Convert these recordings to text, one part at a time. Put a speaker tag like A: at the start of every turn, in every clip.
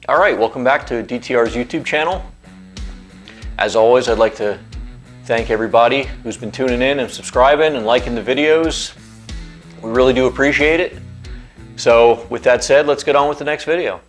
A: All right, welcome back to DTR's YouTube channel. As always, I'd like to thank everybody who's been tuning in and subscribing and liking the videos. We really do appreciate it. So with that said, let's get on with the next video.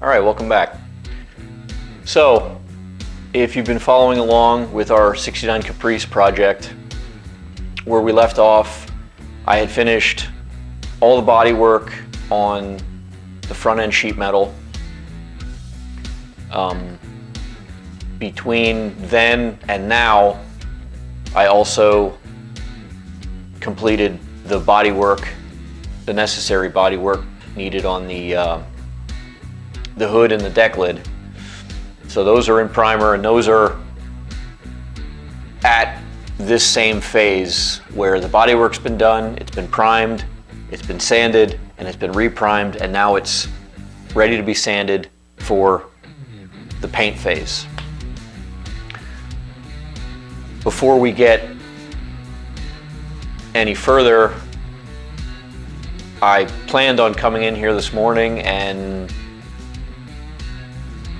A: All right, welcome back. So, if you've been following along with our 69 Caprice project, where we left off, I had finished all the body work on the front end sheet metal. Between then and now, I also completed the body work, the necessary body work needed on the hood and the deck lid. So those are in primer, and those are at this same phase where the bodywork's been done, it's been primed, it's been sanded, and it's been reprimed, and now it's ready to be sanded for the paint phase. Before we get any further, I planned on coming in here this morning and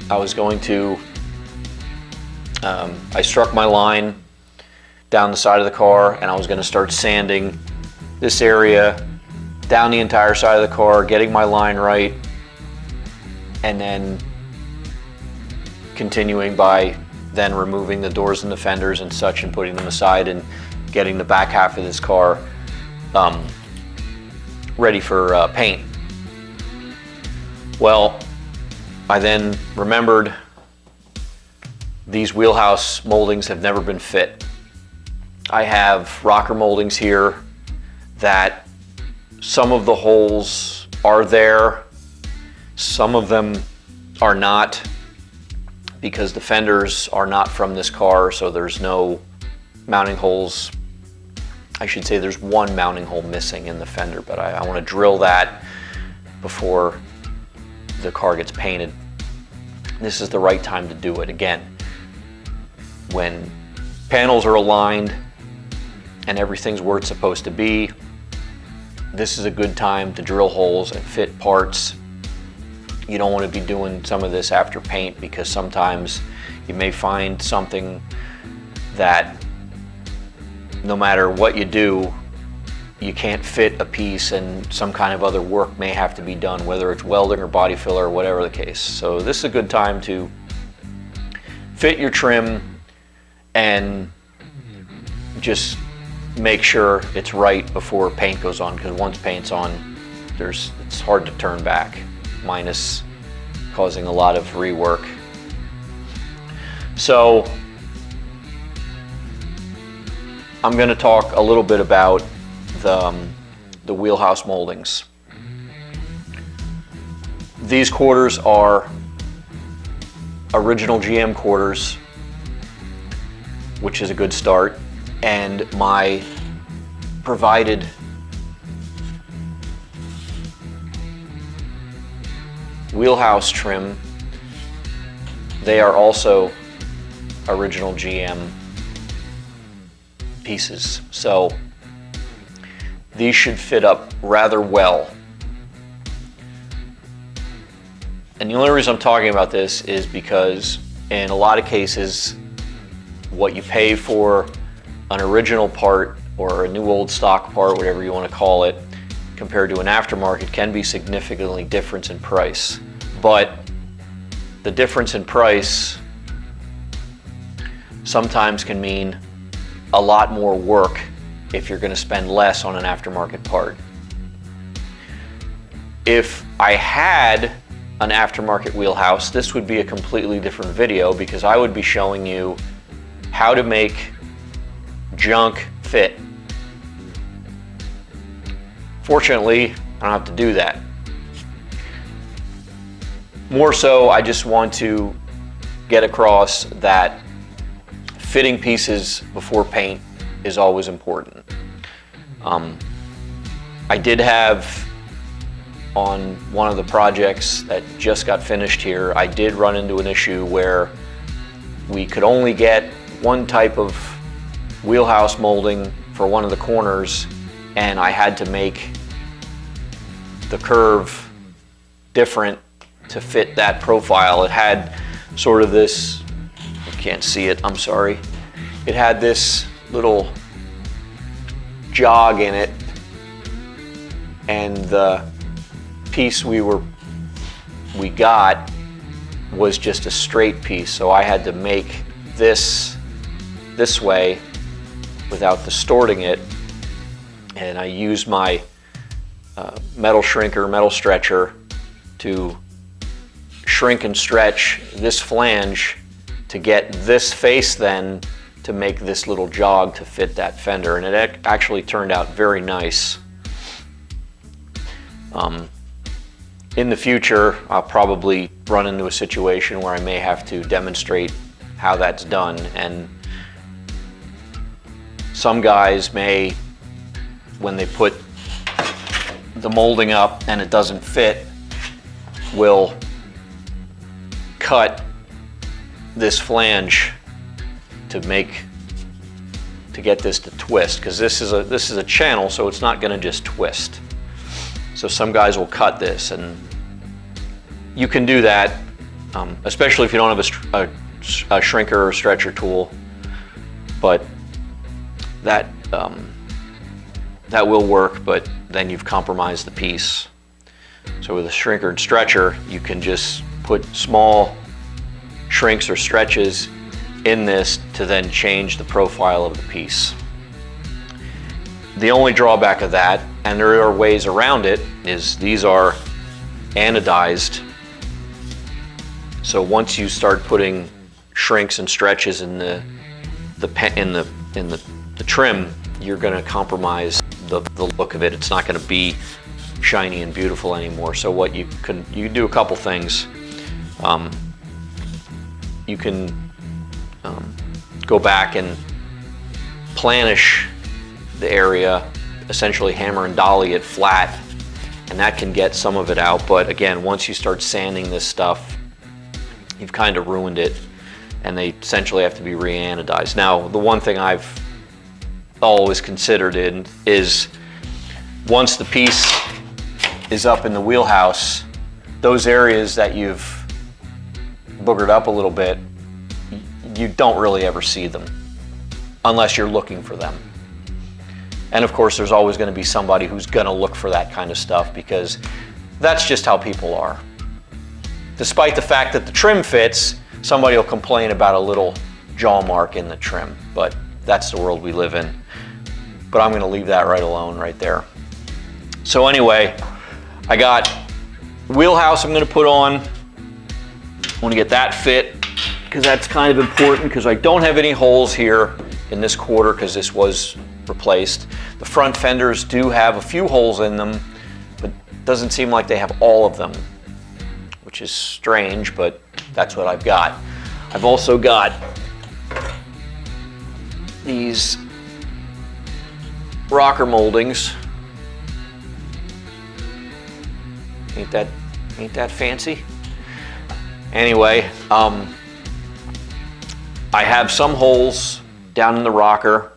A: I was going to, I struck my line down the side of the car and I was going to start sanding this area down the entire side of the car, getting my line right, and then continuing by then removing the doors and the fenders and such and putting them aside and getting the back half of this car ready for paint. Well, I then remembered these wheelhouse moldings have never been fit. I have rocker moldings here that some of the holes are there, some of them are not, because the fenders are not from this car, so there's no mounting holes. I should say there's one mounting hole missing in the fender, but I want to drill that before the car gets painted. This is the right time to do it. Again, when panels are aligned and everything's where it's supposed to be, this is a good time to drill holes and fit parts. You don't want to be doing some of this after paint, because sometimes you may find something that no matter what you do, you can't fit a piece and some kind of other work may have to be done, whether it's welding or body filler or whatever the case. So this is a good time to fit your trim and just make sure it's right before paint goes on, because once paint's on, it's hard to turn back, minus causing a lot of rework. So I'm going to talk a little bit about the wheelhouse moldings. These quarters are original GM quarters, which is a good start, and my provided wheelhouse trim, they are also original GM pieces. So these should fit up rather well. And the only reason I'm talking about this is because in a lot of cases, what you pay for an original part or a new old stock part, whatever you want to call it, compared to an aftermarket can be significantly different in price. But the difference in price sometimes can mean a lot more work if you're going to spend less on an aftermarket part. If I had an aftermarket wheelhouse, this would be a completely different video, because I would be showing you how to make junk fit. Fortunately, I don't have to do that. More so, I just want to get across that fitting pieces before paint is always important. I did have, on one of the projects that just got finished here, I did run into an issue where we could only get one type of wheelhouse molding for one of the corners, and I had to make the curve different to fit that profile. It had sort of this, you can't see it, I'm sorry. It had this little jog in it, and the piece we got was just a straight piece, so I had to make this way without distorting it, and I used my metal shrinker, metal stretcher to shrink and stretch this flange to get this face then to make this little jog to fit that fender, and it actually turned out very nice. In the future, I'll probably run into a situation where I may have to demonstrate how that's done, and some guys may, when they put the molding up and it doesn't fit, will cut this flange to get this to twist, because this is a channel, so it's not going to just twist. So some guys will cut this, and you can do that, especially if you don't have a shrinker or stretcher tool. But that will work, but then you've compromised the piece. So with a shrinker and stretcher, you can just put small shrinks or stretches in this to then change the profile of the piece. The only drawback of that, and there are ways around it, is these are anodized. So once you start putting shrinks and stretches in the trim, you're going to compromise the look of it. It's not going to be shiny and beautiful anymore. So what you can do a couple things. You can go back and planish the area, essentially hammer and dolly it flat, and that can get some of it out. But again, once you start sanding this stuff, you've kind of ruined it, and they essentially have to be re-anodized. Now, the one thing I've always considered is once the piece is up in the wheelhouse, those areas that you've boogered up a little bit, you don't really ever see them unless you're looking for them. And of course, there's always going to be somebody who's going to look for that kind of stuff, because that's just how people are. Despite the fact that the trim fits, somebody will complain about a little jaw mark in the trim, but that's the world we live in. But I'm going to leave that right alone right there. So anyway, I got wheelhouse I'm going to put on. I want to get that fit, because that's kind of important, because I don't have any holes here in this quarter because this was replaced. The front fenders do have a few holes in them, but it doesn't seem like they have all of them, which is strange, but that's what I've got. I've also got these rocker moldings. Ain't that fancy? Anyway, I have some holes down in the rocker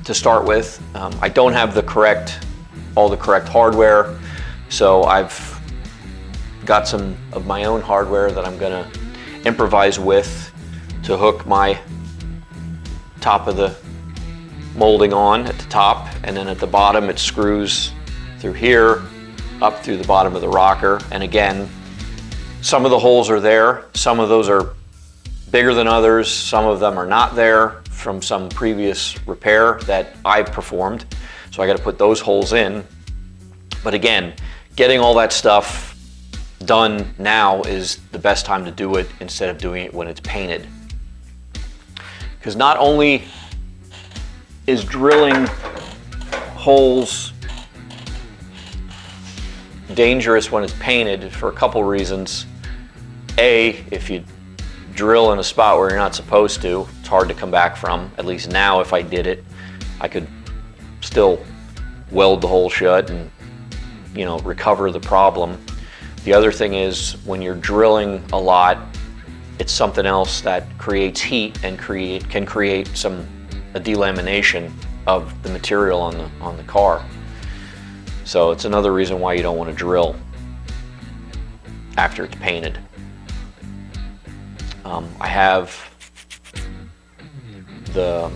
A: to start with. I don't have all the correct hardware, so I've got some of my own hardware that I'm gonna improvise with to hook my top of the molding on at the top, and then at the bottom it screws through here up through the bottom of the rocker. And again, some of the holes are there, some of those are bigger than others, some of them are not there from some previous repair that I performed, so I got to put those holes in. But again, getting all that stuff done now is the best time to do it instead of doing it when it's painted. Because not only is drilling holes dangerous when it's painted for a couple reasons. A, if you drill in a spot where you're not supposed to, It's hard to come back from. At least now, if I did it, I could still weld the hole shut and, you know, recover the problem. The other thing is, when you're drilling a lot, it's something else that creates heat and can create a delamination of the material on the car. So it's another reason why you don't want to drill after it's painted. I have the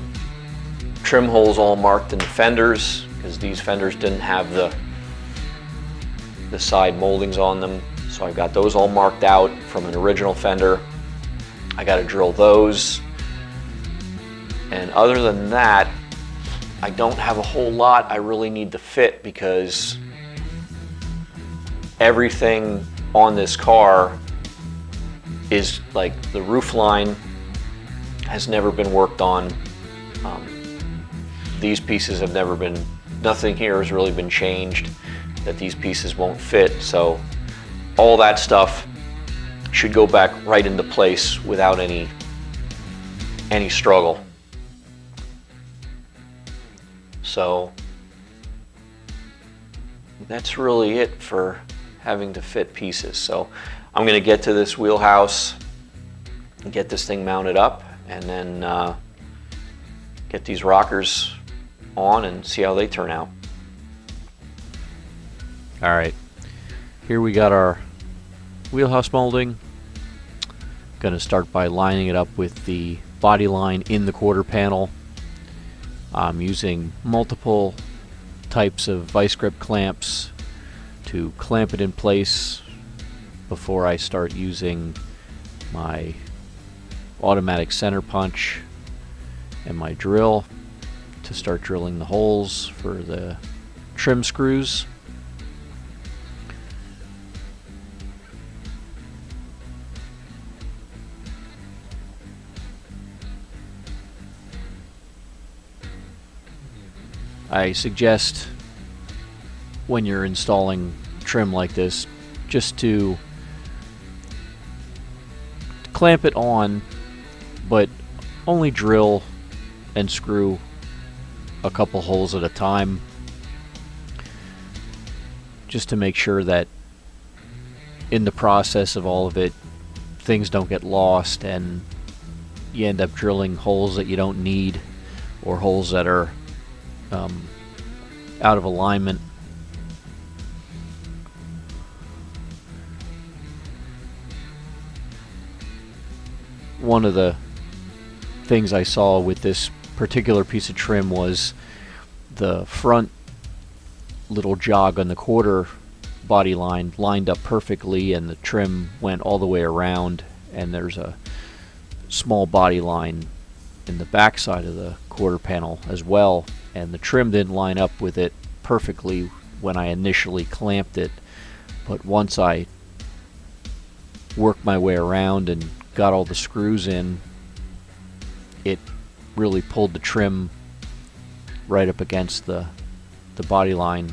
A: trim holes all marked in the fenders, because these fenders didn't have the side moldings on them. So I've got those all marked out from an original fender. I got to drill those. And other than that, I don't have a whole lot I really need to fit, because everything on this car is like, the roof line has never been worked on. These pieces have never been, nothing here has really been changed, that these pieces won't fit. So all that stuff should go back right into place without any struggle. So that's really it for having to fit pieces. So I'm going to get to this wheelhouse and get this thing mounted up, and then get these rockers on and see how they turn out.
B: All right, here we got our wheelhouse molding. Going to start by lining it up with the body line in the quarter panel. I'm using multiple types of vice grip clamps to clamp it in place before I start using my automatic center punch and my drill to start drilling the holes for the trim screws. I suggest, when you're installing trim like this, just to clamp it on, but only drill and screw a couple holes at a time, just to make sure that in the process of all of it, things don't get lost and you end up drilling holes that you don't need, or holes that are out of alignment. One of the things I saw with this particular piece of trim was the front little jog on the quarter body line lined up perfectly, and the trim went all the way around, and there's a small body line in the back side of the quarter panel as well, and the trim didn't line up with it perfectly when I initially clamped it, but once I worked my way around and got all the screws in, it really pulled the trim right up against the body line,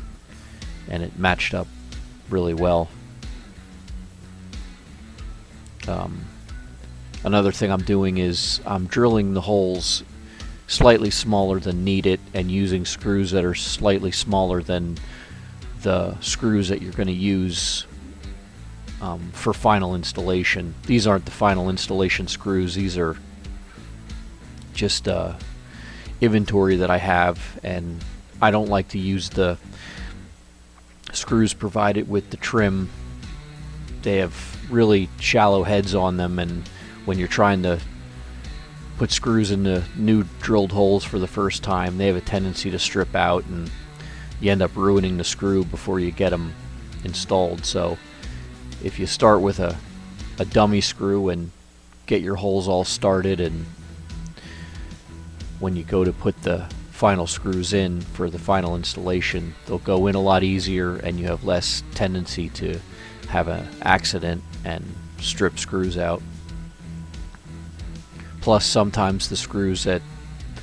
B: and it matched up really well. Another thing I'm doing is I'm drilling the holes slightly smaller than needed and using screws that are slightly smaller than the screws that you're going to use for final installation. These aren't the final installation screws, these are just inventory that I have, and I don't like to use the screws provided with the trim. They have really shallow heads on them, and when you're trying to put screws into new drilled holes for the first time, they have a tendency to strip out, and you end up ruining the screw before you get them installed. So if you start with a dummy screw and get your holes all started, and when you go to put the final screws in for the final installation, they'll go in a lot easier, and you have less tendency to have an accident and strip screws out. Plus, sometimes the screws that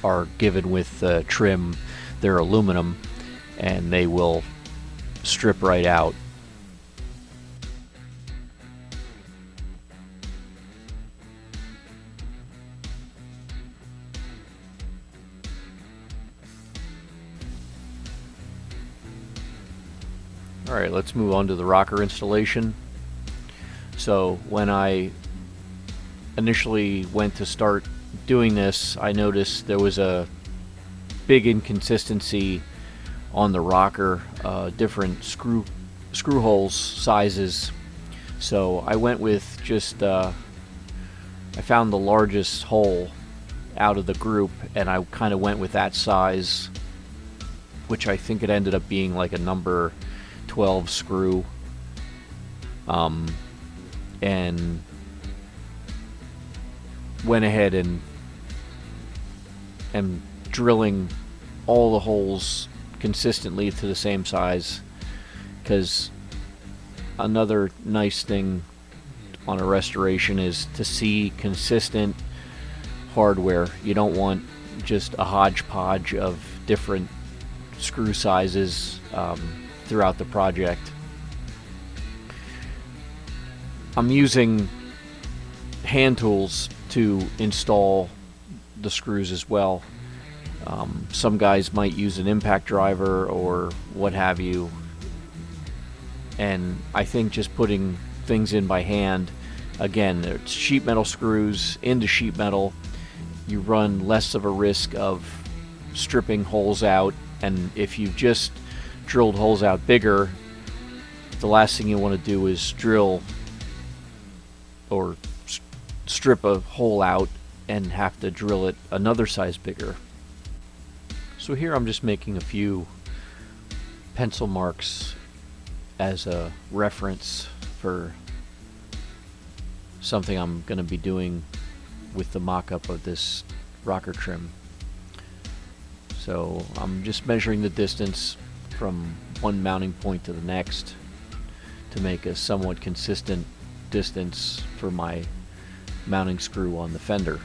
B: are given with trim, they're aluminum, and they will strip right out. Alright, let's move on to the rocker installation. So when I initially went to start doing this, I noticed there was a big inconsistency on the rocker, different screw holes sizes. So I went with just I found the largest hole out of the group, and I kind of went with that size, which I think it ended up being like a number 12 screw, and went ahead and drilling all the holes consistently to the same size, because another nice thing on a restoration is to see consistent hardware. You don't want just a hodgepodge of different screw sizes throughout the project. I'm using hand tools to install the screws as well. Some guys might use an impact driver or what have you, and I think just putting things in by hand, again, it's sheet metal screws into sheet metal, you run less of a risk of stripping holes out. And if you've just drilled holes out bigger, the last thing you want to do is drill or strip a hole out and have to drill it another size bigger. So here I'm just making a few pencil marks as a reference for something I'm going to be doing with the mock-up of this rocker trim. So I'm just measuring the distance from one mounting point to the next to make a somewhat consistent distance for my mounting screw on the fender.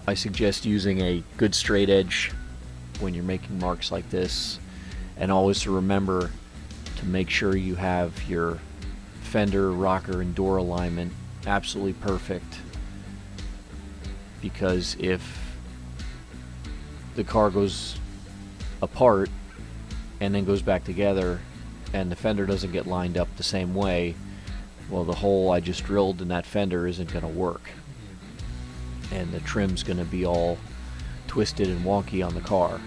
B: I suggest using a good straight edge when you're making marks like this, and always to remember to make sure you have your fender, rocker, and door alignment absolutely perfect, because if the car goes apart and then goes back together and the fender doesn't get lined up the same way, well, the hole I just drilled in that fender isn't going to work, and the trim's going to be all twisted and wonky on the car.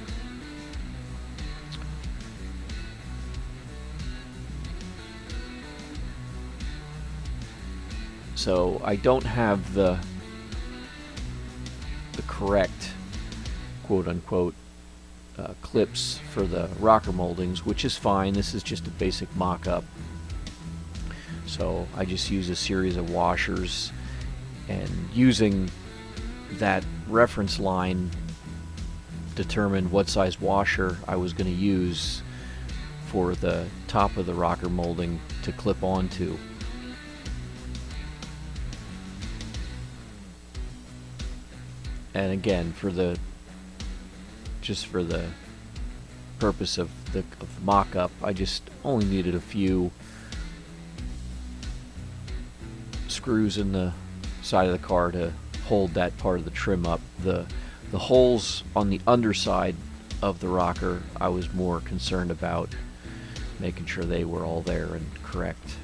B: So I don't have the correct quote-unquote clips for the rocker moldings, which is fine. This is just a basic mock-up. So I just use a series of washers, and using that reference line determined what size washer I was going to use for the top of the rocker molding to clip onto. And again, for the purpose of the mock-up, I just only needed a few screws in the side of the car to hold that part of the trim up. The holes on the underside of the rocker, I was more concerned about making sure they were all there and correct.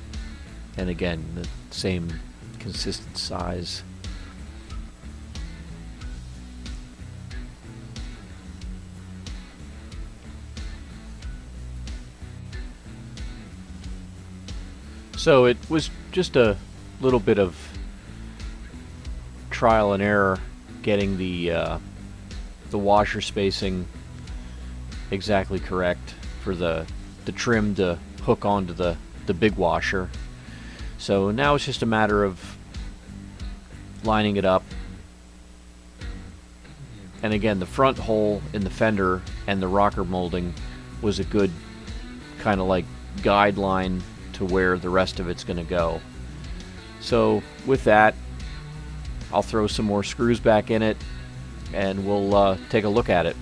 B: And again, the same consistent size. So it was just a little bit of trial and error getting the washer spacing exactly correct for the trim to hook onto the big washer. So now it's just a matter of lining it up. And again, the front hole in the fender and the rocker molding was a good kind of like guideline to where the rest of it's going to go. So with that, I'll throw some more screws back in it and we'll take a look at it.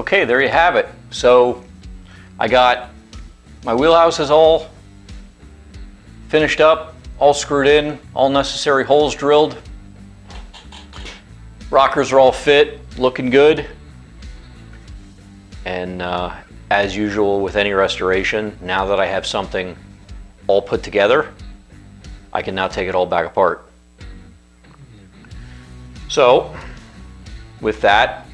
A: Okay, there you have it. So I got my wheelhouses all finished up, all screwed in, all necessary holes drilled. Rockers are all fit, looking good. And as usual with any restoration, now that I have something all put together, I can now take it all back apart. So with that,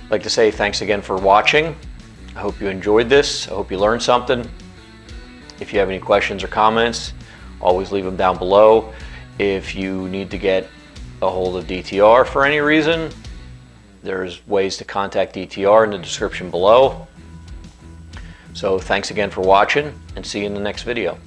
A: I'd like to say thanks again for watching. I hope you enjoyed this. I hope you learned something. If you have any questions or comments, always leave them down below. If you need to get a hold of DTR for any reason, there's ways to contact DTR in the description below. So thanks again for watching, and see you in the next video.